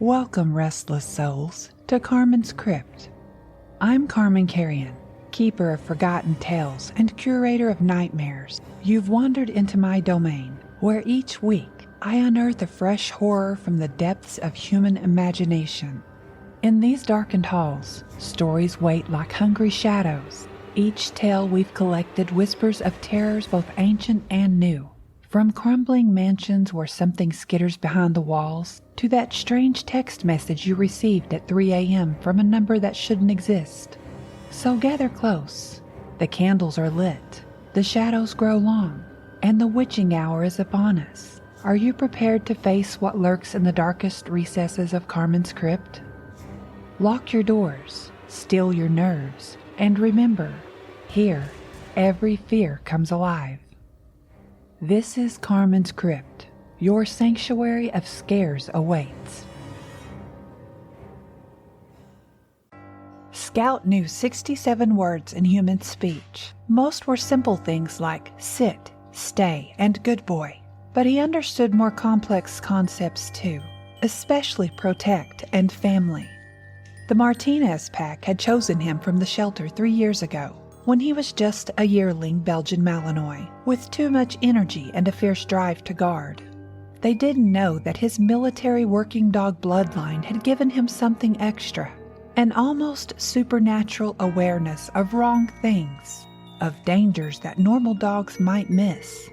Welcome, restless souls, to Carmen's Crypt. I'm Carmen Carrion, keeper of forgotten tales and curator of nightmares. You've wandered into my domain, where each week I unearth a fresh horror from the depths of human imagination. In these darkened halls, stories wait like hungry shadows. Each tale we've collected whispers of terrors both ancient and new. From crumbling mansions where something skitters behind the walls, to that strange text message you received at 3 a.m. from a number that shouldn't exist. So gather close. The candles are lit, the shadows grow long, and the witching hour is upon us. Are you prepared to face what lurks in the darkest recesses of Carmen's Crypt? Lock your doors, still your nerves, and remember, here, every fear comes alive. This is Carmen's Crypt. Your sanctuary of scares awaits. Scout knew 67 words in human speech. Most were simple things like sit, stay, and good boy. But he understood more complex concepts too, especially protect and family. The Martinez pack had chosen him from the shelter 3 years ago, when he was just a yearling Belgian Malinois, with too much energy and a fierce drive to guard. They didn't know that his military working dog bloodline had given him something extra, an almost supernatural awareness of wrong things, of dangers that normal dogs might miss.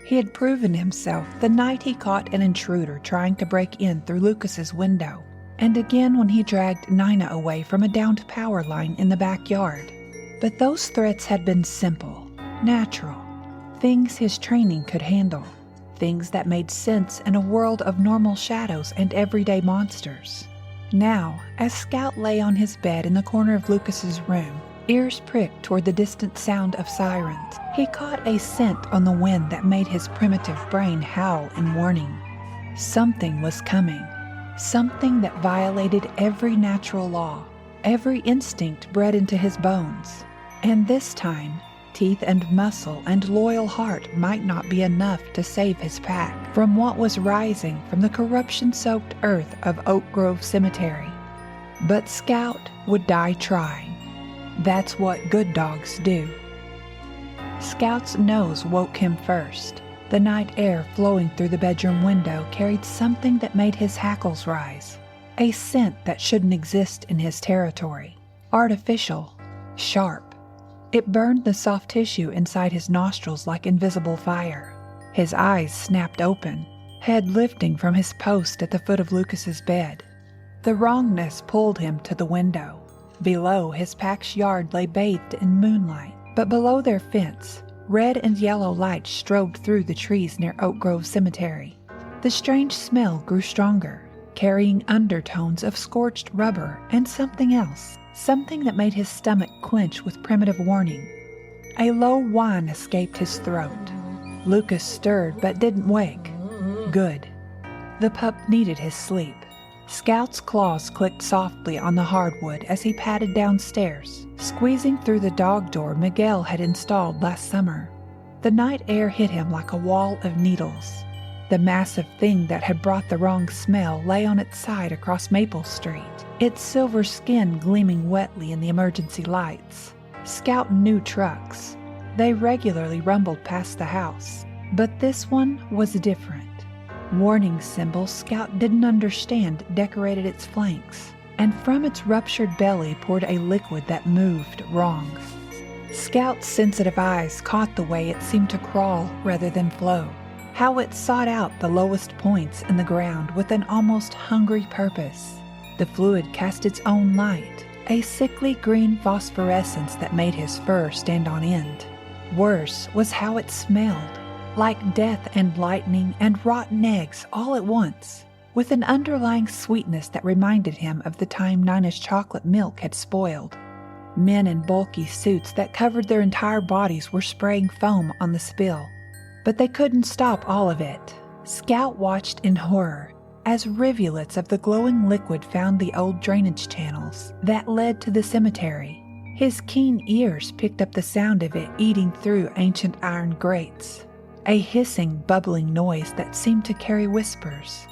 He had proven himself the night he caught an intruder trying to break in through Lucas's window, and again when he dragged Nina away from a downed power line in the backyard. But those threats had been simple, natural, things his training could handle, things that made sense in a world of normal shadows and everyday monsters. Now, as Scout lay on his bed in the corner of Lucas's room, ears pricked toward the distant sound of sirens, he caught a scent on the wind that made his primitive brain howl in warning. Something was coming, something that violated every natural law, every instinct bred into his bones. And this time, teeth and muscle and loyal heart might not be enough to save his pack from what was rising from the corruption-soaked earth of Oak Grove Cemetery. But Scout would die trying. That's what good dogs do. Scout's nose woke him first. The night air flowing through the bedroom window carried something that made his hackles rise. A scent that shouldn't exist in his territory. Artificial. Sharp. It burned the soft tissue inside his nostrils like invisible fire. His eyes snapped open, head lifting from his post at the foot of Lucas's bed. The wrongness pulled him to the window. Below, his pack's yard lay bathed in moonlight, but below their fence, red and yellow lights strobed through the trees near Oak Grove Cemetery. The strange smell grew stronger, carrying undertones of scorched rubber and something else, something that made his stomach clench with primitive warning. A low whine escaped his throat. Lucas stirred but didn't wake. Good. The pup needed his sleep. Scout's claws clicked softly on the hardwood as he padded downstairs, squeezing through the dog door Miguel had installed last summer. The night air hit him like a wall of needles. The massive thing that had brought the wrong smell lay on its side across Maple Street, its silver skin gleaming wetly in the emergency lights. Scout knew trucks. They regularly rumbled past the house, but this one was different. Warning symbols Scout didn't understand decorated its flanks, and from its ruptured belly poured a liquid that moved wrong. Scout's sensitive eyes caught the way it seemed to crawl rather than flow, how it sought out the lowest points in the ground with an almost hungry purpose. The fluid cast its own light, a sickly green phosphorescence that made his fur stand on end. Worse was how it smelled, like death and lightning and rotten eggs all at once, with an underlying sweetness that reminded him of the time Nina's chocolate milk had spoiled. Men in bulky suits that covered their entire bodies were spraying foam on the spill. But they couldn't stop all of it. Scout watched in horror as rivulets of the glowing liquid found the old drainage channels that led to the cemetery. His keen ears picked up the sound of it eating through ancient iron grates, a hissing, bubbling noise that seemed to carry whispers.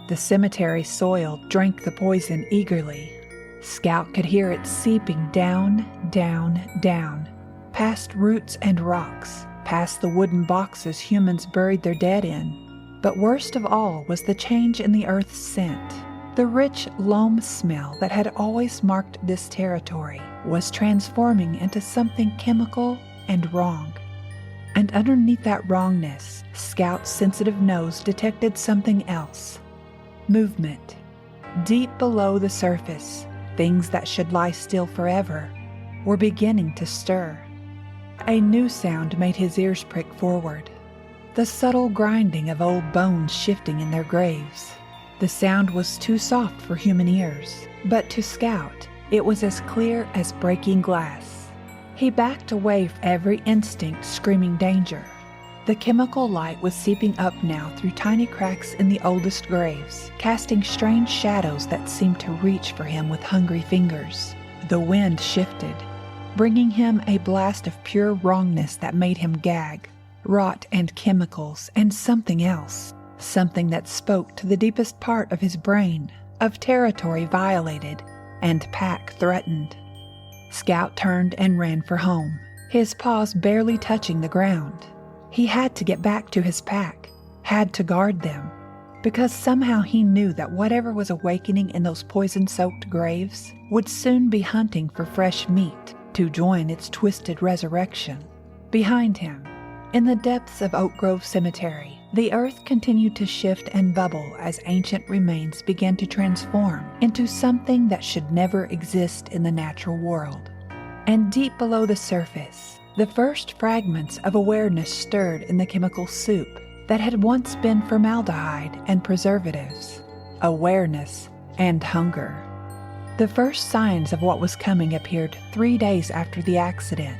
The cemetery soil drank the poison eagerly. Scout could hear it seeping down, down, down, past roots and rocks, past the wooden boxes humans buried their dead in. But worst of all was the change in the earth's scent. The rich loam smell that had always marked this territory was transforming into something chemical and wrong. And underneath that wrongness, Scout's sensitive nose detected something else. Movement. Deep below the surface, things that should lie still forever were beginning to stir. A new sound made his ears prick forward. The subtle grinding of old bones shifting in their graves. The sound was too soft for human ears, but to Scout, it was as clear as breaking glass. He backed away, every instinct screaming danger. The chemical light was seeping up now through tiny cracks in the oldest graves, casting strange shadows that seemed to reach for him with hungry fingers. The wind shifted, bringing him a blast of pure wrongness that made him gag. Rot and chemicals and something else. Something that spoke to the deepest part of his brain, of territory violated and pack threatened. Scout turned and ran for home, his paws barely touching the ground. He had to get back to his pack, had to guard them, because somehow he knew that whatever was awakening in those poison-soaked graves would soon be hunting for fresh meat to join its twisted resurrection. Behind him, in the depths of Oak Grove Cemetery, the earth continued to shift and bubble as ancient remains began to transform into something that should never exist in the natural world. And deep below the surface, the first fragments of awareness stirred in the chemical soup that had once been formaldehyde and preservatives. Awareness and hunger. The first signs of what was coming appeared 3 days after the accident.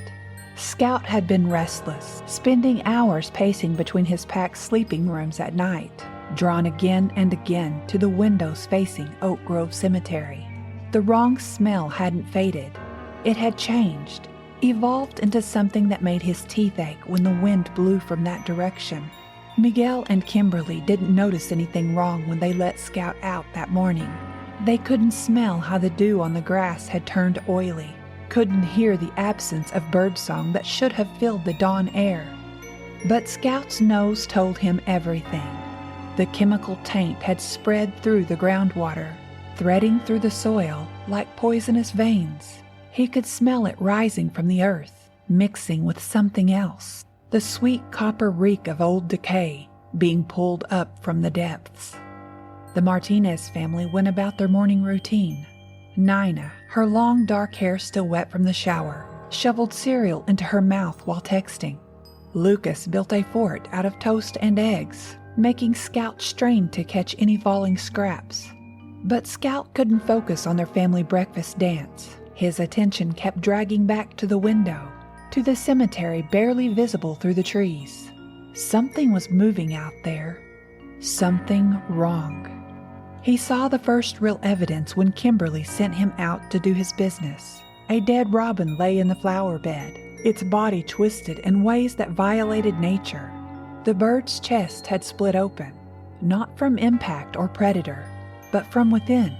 Scout had been restless, spending hours pacing between his pack's sleeping rooms at night, drawn again and again to the windows facing Oak Grove Cemetery. The wrong smell hadn't faded. It had changed, evolved into something that made his teeth ache when the wind blew from that direction. Miguel and Kimberly didn't notice anything wrong when they let Scout out that morning. They couldn't smell how the dew on the grass had turned oily, couldn't hear the absence of birdsong that should have filled the dawn air. But Scout's nose told him everything. The chemical taint had spread through the groundwater, threading through the soil like poisonous veins. He could smell it rising from the earth, mixing with something else, the sweet copper reek of old decay being pulled up from the depths. The Martinez family went about their morning routine. Nina, her long dark hair still wet from the shower, shoveled cereal into her mouth while texting. Lucas built a fort out of toast and eggs, making Scout strain to catch any falling scraps. But Scout couldn't focus on their family breakfast dance. His attention kept dragging back to the window, to the cemetery barely visible through the trees. Something was moving out there. Something wrong. He saw the first real evidence when Kimberly sent him out to do his business. A dead robin lay in the flower bed, its body twisted in ways that violated nature. The bird's chest had split open, not from impact or predator, but from within.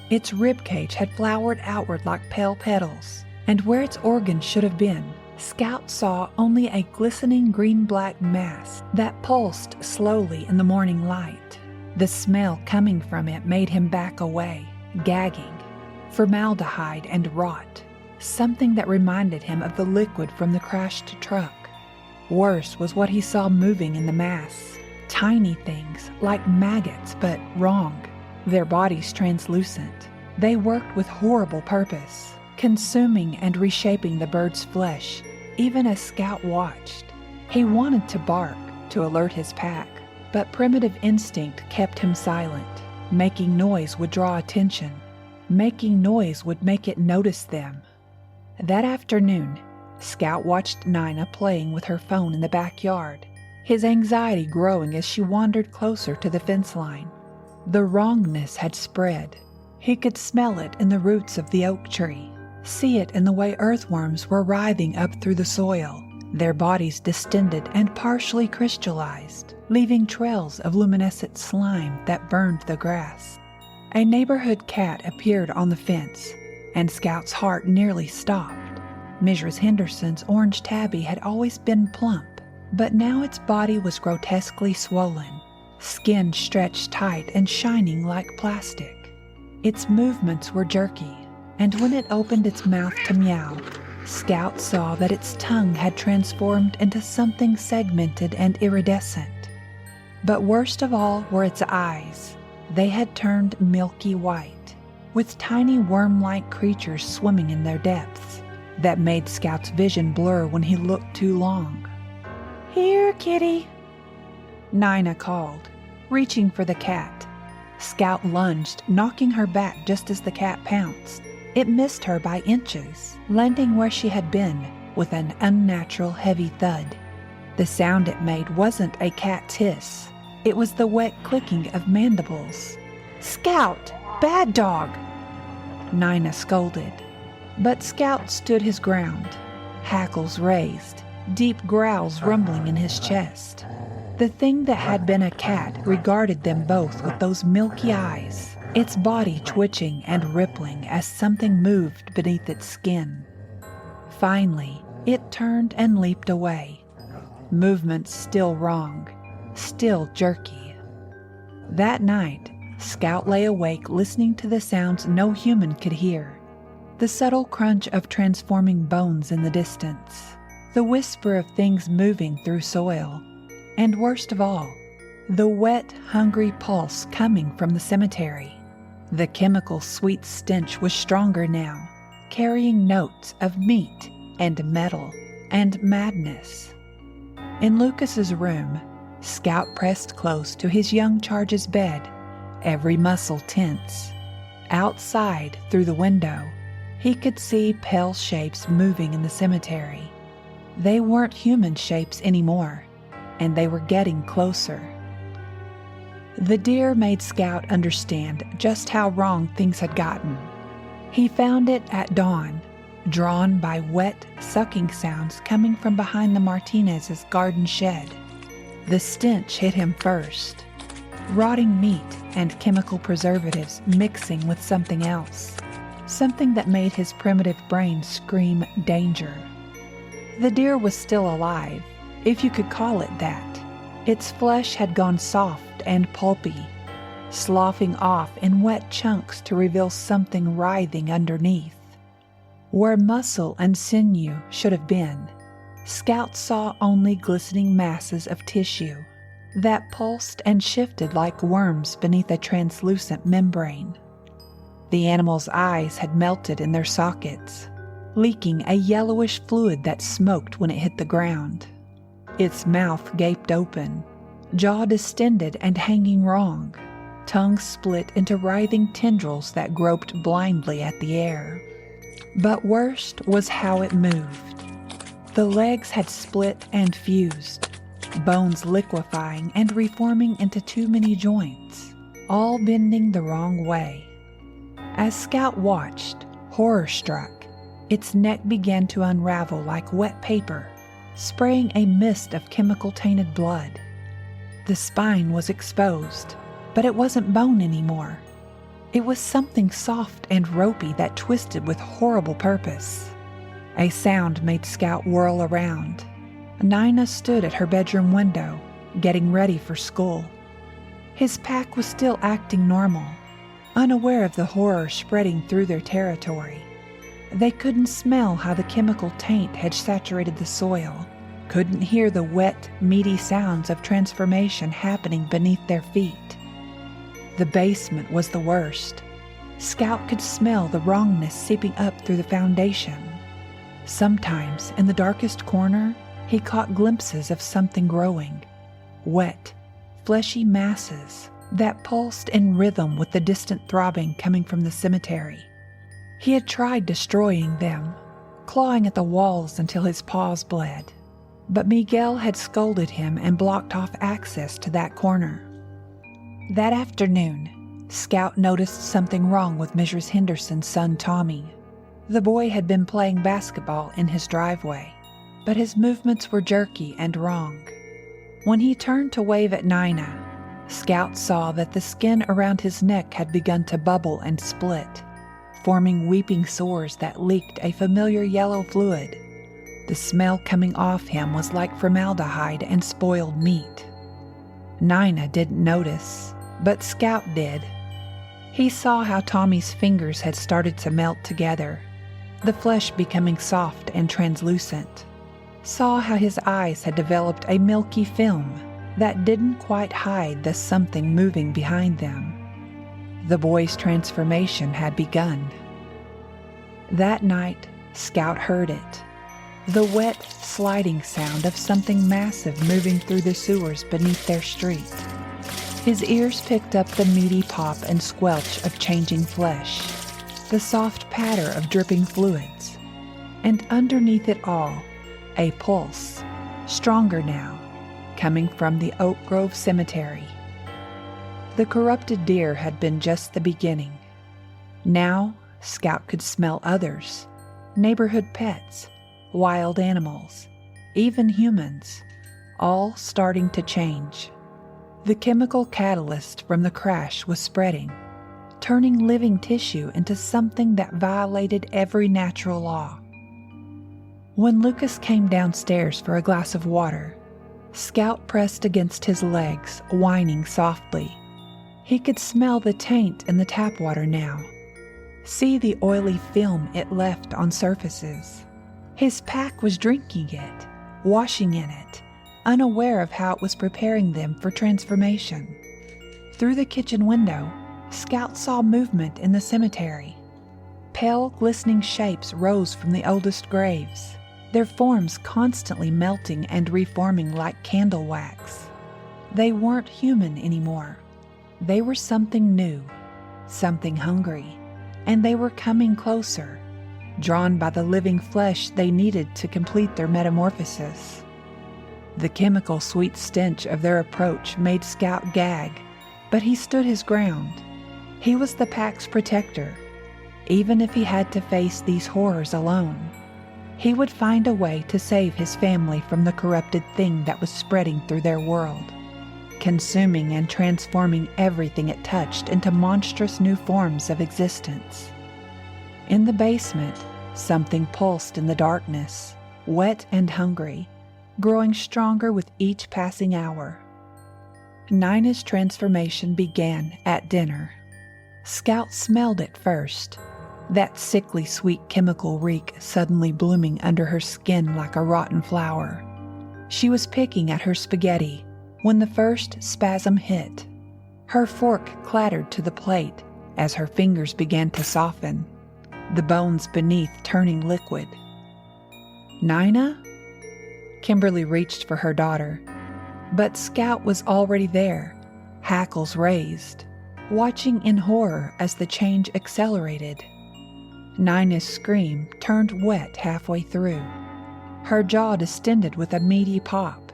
Its ribcage had flowered outward like pale petals, and where its organs should have been, Scout saw only a glistening green-black mass that pulsed slowly in the morning light. The smell coming from it made him back away, gagging. Formaldehyde and rot, something that reminded him of the liquid from the crashed truck. Worse was what he saw moving in the mass. Tiny things, like maggots, but wrong. Their bodies translucent. They worked with horrible purpose, consuming and reshaping the bird's flesh, even as Scout watched. He wanted to bark, to alert his pack, but primitive instinct kept him silent. Making noise would draw attention. Making noise would make it notice them. That afternoon, Scout watched Nina playing with her phone in the backyard, his anxiety growing as she wandered closer to the fence line. The wrongness had spread. He could smell it in the roots of the oak tree, see it in the way earthworms were writhing up through the soil, their bodies distended and partially crystallized, leaving trails of luminescent slime that burned the grass. A neighborhood cat appeared on the fence, and Scout's heart nearly stopped. Mrs. Henderson's orange tabby had always been plump, but now its body was grotesquely swollen, skin stretched tight and shining like plastic. Its movements were jerky, and when it opened its mouth to meow, Scout saw that its tongue had transformed into something segmented and iridescent. But worst of all were its eyes. They had turned milky white, with tiny worm-like creatures swimming in their depths, that made Scout's vision blur when he looked too long. "Here, kitty," Nina called, reaching for the cat. Scout lunged, knocking her back just as the cat pounced. It missed her by inches, landing where she had been with an unnatural heavy thud. The sound it made wasn't a cat's hiss. It was the wet clicking of mandibles. "Scout! Bad dog!" Nina scolded. But Scout stood his ground, hackles raised, deep growls rumbling in his chest. The thing that had been a cat regarded them both with those milky eyes, its body twitching and rippling as something moved beneath its skin. Finally, it turned and leaped away. Movements still wrong, still jerky. That night, Scout lay awake listening to the sounds no human could hear. The subtle crunch of transforming bones in the distance, the whisper of things moving through soil, and worst of all, the wet, hungry pulse coming from the cemetery. The chemical sweet stench was stronger now, carrying notes of meat and metal and madness. In Lucas's room, Scout pressed close to his young charge's bed, every muscle tense. Outside, through the window, he could see pale shapes moving in the cemetery. They weren't human shapes anymore, and they were getting closer. The deer made Scout understand just how wrong things had gotten. He found it at dawn, drawn by wet, sucking sounds coming from behind the Martinez's garden shed. The stench hit him first. Rotting meat and chemical preservatives mixing with something else. Something that made his primitive brain scream danger. The deer was still alive, if you could call it that. Its flesh had gone soft and pulpy, sloughing off in wet chunks to reveal something writhing underneath. Where muscle and sinew should have been, Scout saw only glistening masses of tissue that pulsed and shifted like worms beneath a translucent membrane. The animal's eyes had melted in their sockets, leaking a yellowish fluid that smoked when it hit the ground. Its mouth gaped open, jaw distended and hanging wrong, tongue split into writhing tendrils that groped blindly at the air. But worst was how it moved. The legs had split and fused, bones liquefying and reforming into too many joints, all bending the wrong way. As Scout watched, horror-struck, its neck began to unravel like wet paper, spraying a mist of chemical-tainted blood. The spine was exposed, but it wasn't bone anymore. It was something soft and ropey that twisted with horrible purpose. A sound made Scout whirl around. Nina stood at her bedroom window, getting ready for school. His pack was still acting normal, unaware of the horror spreading through their territory. They couldn't smell how the chemical taint had saturated the soil, couldn't hear the wet, meaty sounds of transformation happening beneath their feet. The basement was the worst. Scout could smell the wrongness seeping up through the foundation. Sometimes, in the darkest corner, he caught glimpses of something growing. Wet, fleshy masses that pulsed in rhythm with the distant throbbing coming from the cemetery. He had tried destroying them, clawing at the walls until his paws bled. But Miguel had scolded him and blocked off access to that corner. That afternoon, Scout noticed something wrong with Mrs. Henderson's son Tommy. The boy had been playing basketball in his driveway. but his movements were jerky and wrong. When he turned to wave at Nina, Scout saw that the skin around his neck had begun to bubble and split, forming weeping sores that leaked a familiar yellow fluid. The smell coming off him was like formaldehyde and spoiled meat. Nina didn't notice, but Scout did. He saw how Tommy's fingers had started to melt together, the flesh becoming soft and translucent. Saw how his eyes had developed a milky film that didn't quite hide the something moving behind them. The boy's transformation had begun. That night, Scout heard it. The wet, sliding sound of something massive moving through the sewers beneath their street. His ears picked up the meaty pop and squelch of changing flesh, the soft patter of dripping fluids, and underneath it all, a pulse, stronger now, coming from the Oak Grove Cemetery. The corrupted deer had been just the beginning. Now, Scout could smell others, neighborhood pets, wild animals, even humans, all starting to change. The chemical catalyst from the crash was spreading, turning living tissue into something that violated every natural law. When Lucas came downstairs for a glass of water, Scout pressed against his legs, whining softly. He could smell the taint in the tap water now, see the oily film it left on surfaces. His pack was drinking it, washing in it, unaware of how it was preparing them for transformation. Through the kitchen window, Scout saw movement in the cemetery. Pale, glistening shapes rose from the oldest graves, their forms constantly melting and reforming like candle wax. They weren't human anymore. They were something new, something hungry, and they were coming closer, drawn by the living flesh they needed to complete their metamorphosis. The chemical sweet stench of their approach made Scout gag, but he stood his ground. He was the pack's protector. Even if he had to face these horrors alone, he would find a way to save his family from the corrupted thing that was spreading through their world, consuming and transforming everything it touched into monstrous new forms of existence. In the basement, something pulsed in the darkness, wet and hungry, growing stronger with each passing hour. Nina's transformation began at dinner. Scout smelled it first, that sickly sweet chemical reek suddenly blooming under her skin like a rotten flower. She was picking at her spaghetti when the first spasm hit. Her fork clattered to the plate as her fingers began to soften, the bones beneath turning liquid. Nina? Kimberly reached for her daughter, but Scout was already there, hackles raised, watching in horror as the change accelerated. Nina's scream turned wet halfway through, her jaw distended with a meaty pop,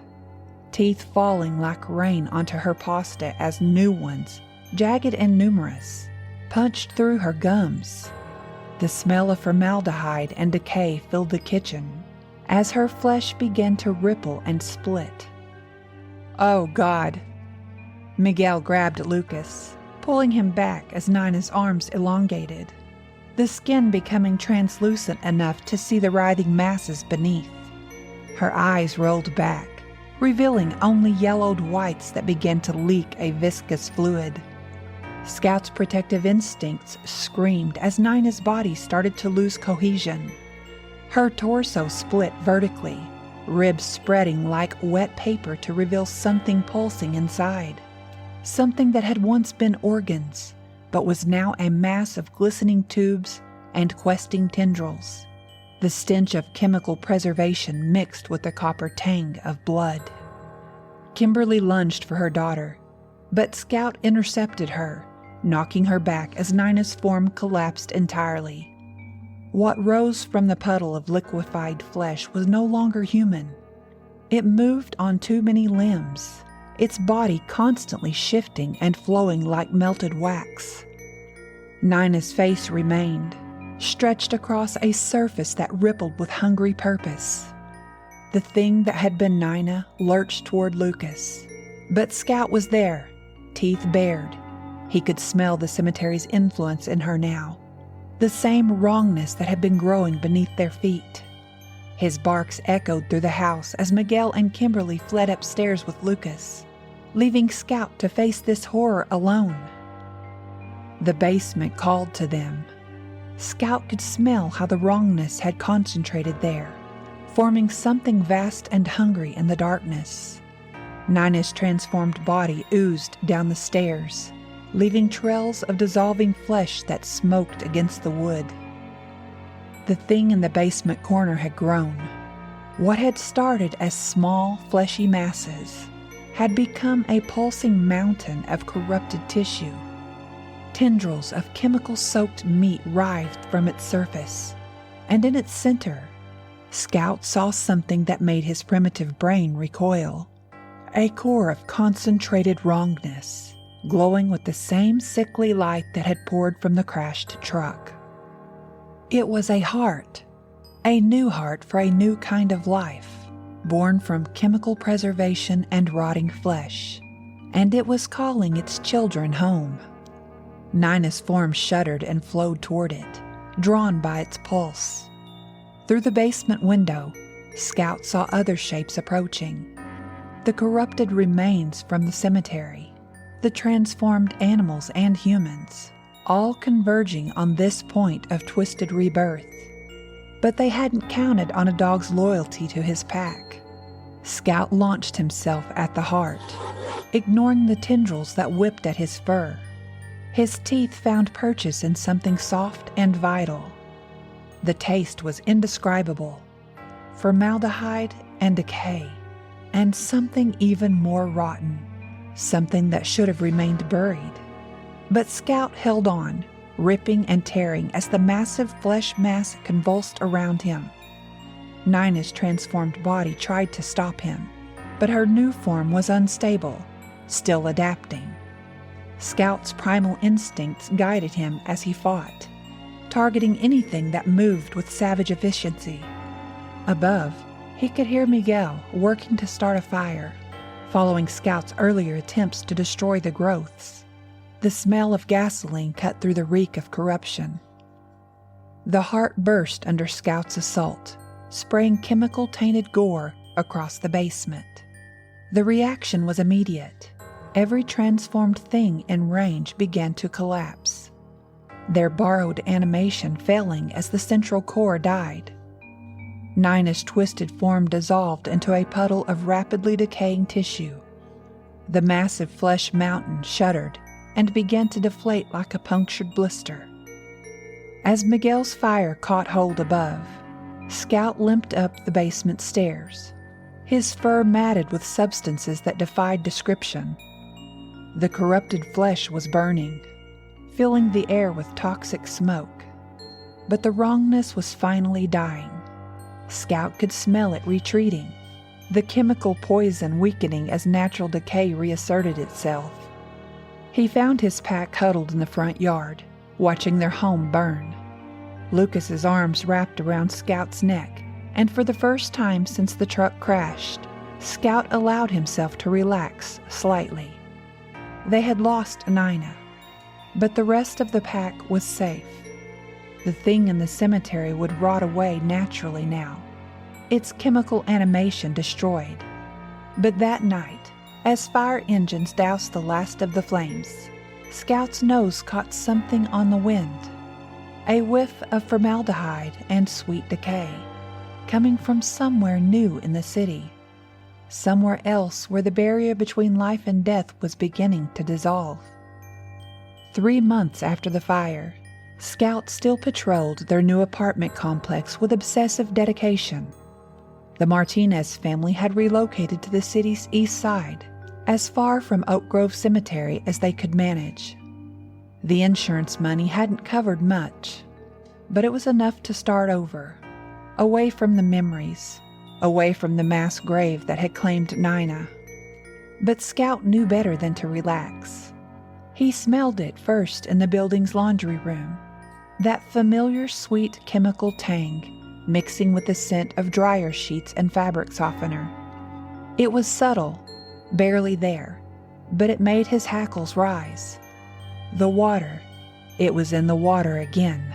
teeth falling like rain onto her pasta as new ones, jagged and numerous, punched through her gums. The smell of formaldehyde and decay filled the kitchen as her flesh began to ripple and split. "Oh, God!" Miguel grabbed Lucas, pulling him back as Nina's arms elongated, the skin becoming translucent enough to see the writhing masses beneath. Her eyes rolled back, revealing only yellowed whites that began to leak a viscous fluid. Scout's protective instincts screamed as Nina's body started to lose cohesion. Her torso split vertically, ribs spreading like wet paper to reveal something pulsing inside. Something that had once been organs, but was now a mass of glistening tubes and questing tendrils. The stench of chemical preservation mixed with the copper tang of blood. Kimberly lunged for her daughter, but Scout intercepted her, knocking her back as Nina's form collapsed entirely. What rose from the puddle of liquefied flesh was no longer human. It moved on too many limbs, its body constantly shifting and flowing like melted wax. Nina's face remained, stretched across a surface that rippled with hungry purpose. The thing that had been Nina lurched toward Lucas. But Scout was there, teeth bared. He could smell the cemetery's influence in her now. The same wrongness that had been growing beneath their feet. His barks echoed through the house as Miguel and Kimberly fled upstairs with Lucas, leaving Scout to face this horror alone. The basement called to them. Scout could smell how the wrongness had concentrated there, forming something vast and hungry in the darkness. Nina's transformed body oozed down the stairs, leaving trails of dissolving flesh that smoked against the wood. The thing in the basement corner had grown. What had started as small, fleshy masses had become a pulsing mountain of corrupted tissue. Tendrils of chemical-soaked meat writhed from its surface, and in its center, Scout saw something that made his primitive brain recoil. A core of concentrated wrongness, glowing with the same sickly light that had poured from the crashed truck. It was a heart, a new heart for a new kind of life, born from chemical preservation and rotting flesh, and it was calling its children home. Nina's form shuddered and flowed toward it, drawn by its pulse. Through the basement window, Scout saw other shapes approaching. The corrupted remains from the cemetery, the transformed animals and humans, all converging on this point of twisted rebirth. But they hadn't counted on a dog's loyalty to his pack. Scout launched himself at the heart, ignoring the tendrils that whipped at his fur. His teeth found purchase in something soft and vital. The taste was indescribable, formaldehyde and decay, and something even more rotten, something that should have remained buried. But Scout held on, ripping and tearing as the massive flesh mass convulsed around him. Nina's transformed body tried to stop him, but her new form was unstable, still adapting. Scout's primal instincts guided him as he fought, targeting anything that moved with savage efficiency. Above, he could hear Miguel working to start a fire, following Scout's earlier attempts to destroy the growths. The smell of gasoline cut through the reek of corruption. The heart burst under Scout's assault, spraying chemical-tainted gore across the basement. The reaction was immediate. Every transformed thing in range began to collapse, their borrowed animation failing as the central core died. Nina's twisted form dissolved into a puddle of rapidly decaying tissue. The massive flesh mountain shuddered and began to deflate like a punctured blister. As Miguel's fire caught hold above, Scout limped up the basement stairs, his fur matted with substances that defied description. The corrupted flesh was burning, filling the air with toxic smoke. But the wrongness was finally dying. Scout could smell it retreating, the chemical poison weakening as natural decay reasserted itself. He found his pack huddled in the front yard, watching their home burn. Lucas's arms wrapped around Scout's neck, and for the first time since the truck crashed, Scout allowed himself to relax slightly. They had lost Nina, but the rest of the pack was safe. The thing in the cemetery would rot away naturally now, its chemical animation destroyed. But that night, as fire engines doused the last of the flames, Scout's nose caught something on the wind, a whiff of formaldehyde and sweet decay, coming from somewhere new in the city. Somewhere else where the barrier between life and death was beginning to dissolve. 3 months after the fire, Scout still patrolled their new apartment complex with obsessive dedication. The Martinez family had relocated to the city's east side, as far from Oak Grove Cemetery as they could manage. The insurance money hadn't covered much, but it was enough to start over, away from the memories, away from the mass grave that had claimed Nina. But Scout knew better than to relax. He smelled it first in the building's laundry room, that familiar sweet chemical tang, mixing with the scent of dryer sheets and fabric softener. It was subtle, barely there, but it made his hackles rise. The water. It was in the water again.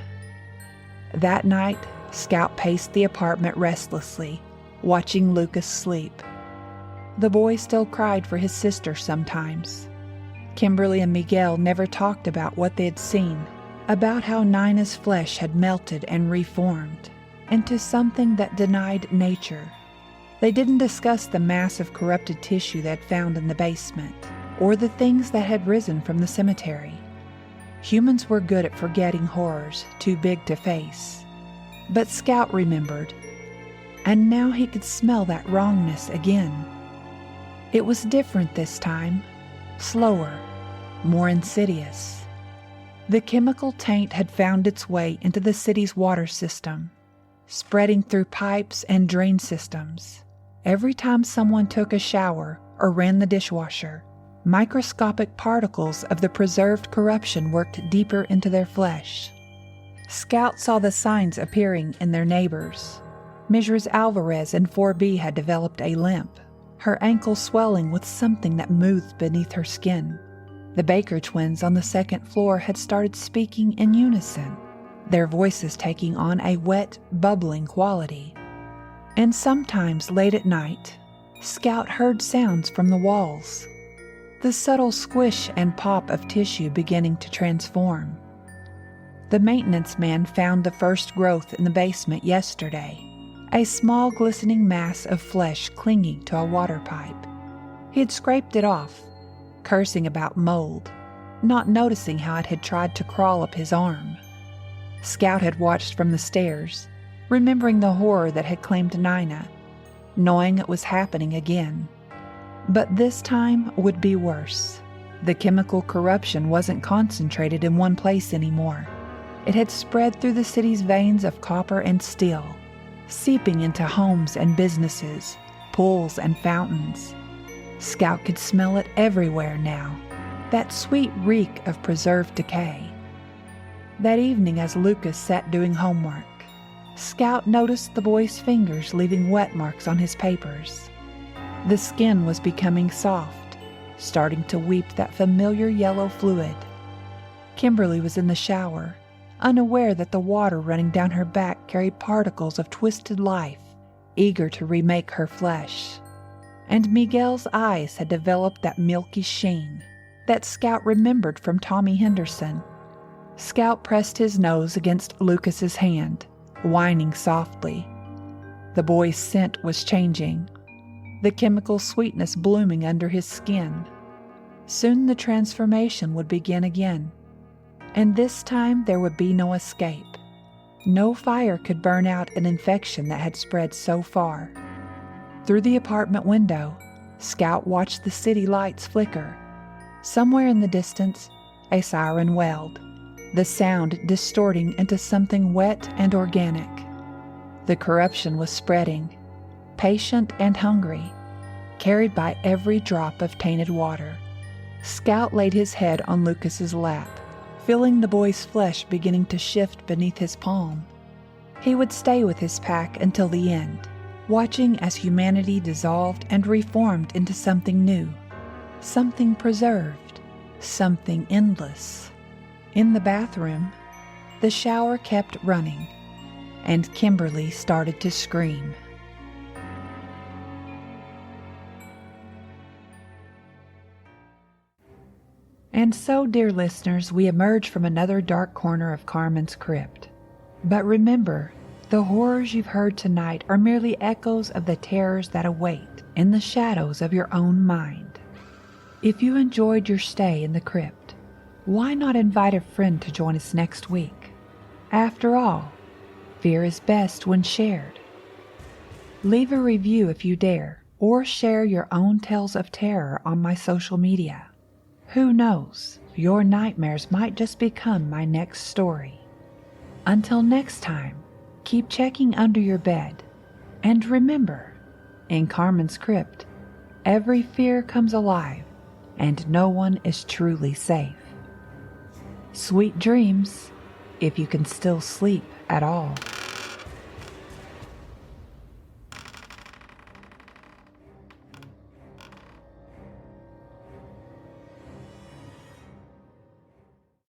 That night, Scout paced the apartment restlessly, watching Lucas sleep. The boy still cried for his sister sometimes. Kimberly and Miguel never talked about what they had seen, about how Nina's flesh had melted and reformed into something that denied nature. They didn't discuss the mass of corrupted tissue they had found in the basement, or the things that had risen from the cemetery. Humans were good at forgetting horrors too big to face. But Scout remembered, and now he could smell that wrongness again. It was different this time, slower, more insidious. The chemical taint had found its way into the city's water system, spreading through pipes and drain systems. Every time someone took a shower or ran the dishwasher, microscopic particles of the preserved corruption worked deeper into their flesh. Scout saw the signs appearing in their neighbors. Mrs. Alvarez in 4B had developed a limp, her ankle swelling with something that moved beneath her skin. The Baker twins on the second floor had started speaking in unison, their voices taking on a wet, bubbling quality. And sometimes late at night, Scout heard sounds from the walls, the subtle squish and pop of tissue beginning to transform. The maintenance man found the first growth in the basement yesterday, a small glistening mass of flesh clinging to a water pipe. He had scraped it off, cursing about mold, not noticing how it had tried to crawl up his arm. Scout had watched from the stairs, remembering the horror that had claimed Nina, knowing it was happening again. But this time would be worse. The chemical corruption wasn't concentrated in one place anymore. It had spread through the city's veins of copper and steel, seeping into homes and businesses, pools and fountains. Scout could smell it everywhere now, that sweet reek of preserved decay. That evening as Lucas sat doing homework, Scout noticed the boy's fingers leaving wet marks on his papers. The skin was becoming soft, starting to weep that familiar yellow fluid. Kimberly was in the shower, unaware that the water running down her back carried particles of twisted life, eager to remake her flesh. And Miguel's eyes had developed that milky sheen that Scout remembered from Tommy Henderson. Scout pressed his nose against Lucas's hand, whining softly. The boy's scent was changing, the chemical sweetness blooming under his skin. Soon the transformation would begin again, and this time there would be no escape. No fire could burn out an infection that had spread so far. Through the apartment window, Scout watched the city lights flicker. Somewhere in the distance, a siren wailed, the sound distorting into something wet and organic. The corruption was spreading, patient and hungry, carried by every drop of tainted water. Scout laid his head on Lucas's lap, feeling the boy's flesh beginning to shift beneath his palm. He would stay with his pack until the end, watching as humanity dissolved and reformed into something new, something preserved, something endless. In the bathroom, the shower kept running, and Kimberly started to scream. And so, dear listeners, we emerge from another dark corner of Carmen's crypt. But remember, the horrors you've heard tonight are merely echoes of the terrors that await in the shadows of your own mind. If you enjoyed your stay in the crypt, why not invite a friend to join us next week? After all, fear is best when shared. Leave a review if you dare, or share your own tales of terror on my social media. Who knows, your nightmares might just become my next story. Until next time, keep checking under your bed. And remember, in Carmen's crypt, every fear comes alive, and no one is truly safe. Sweet dreams, if you can still sleep at all.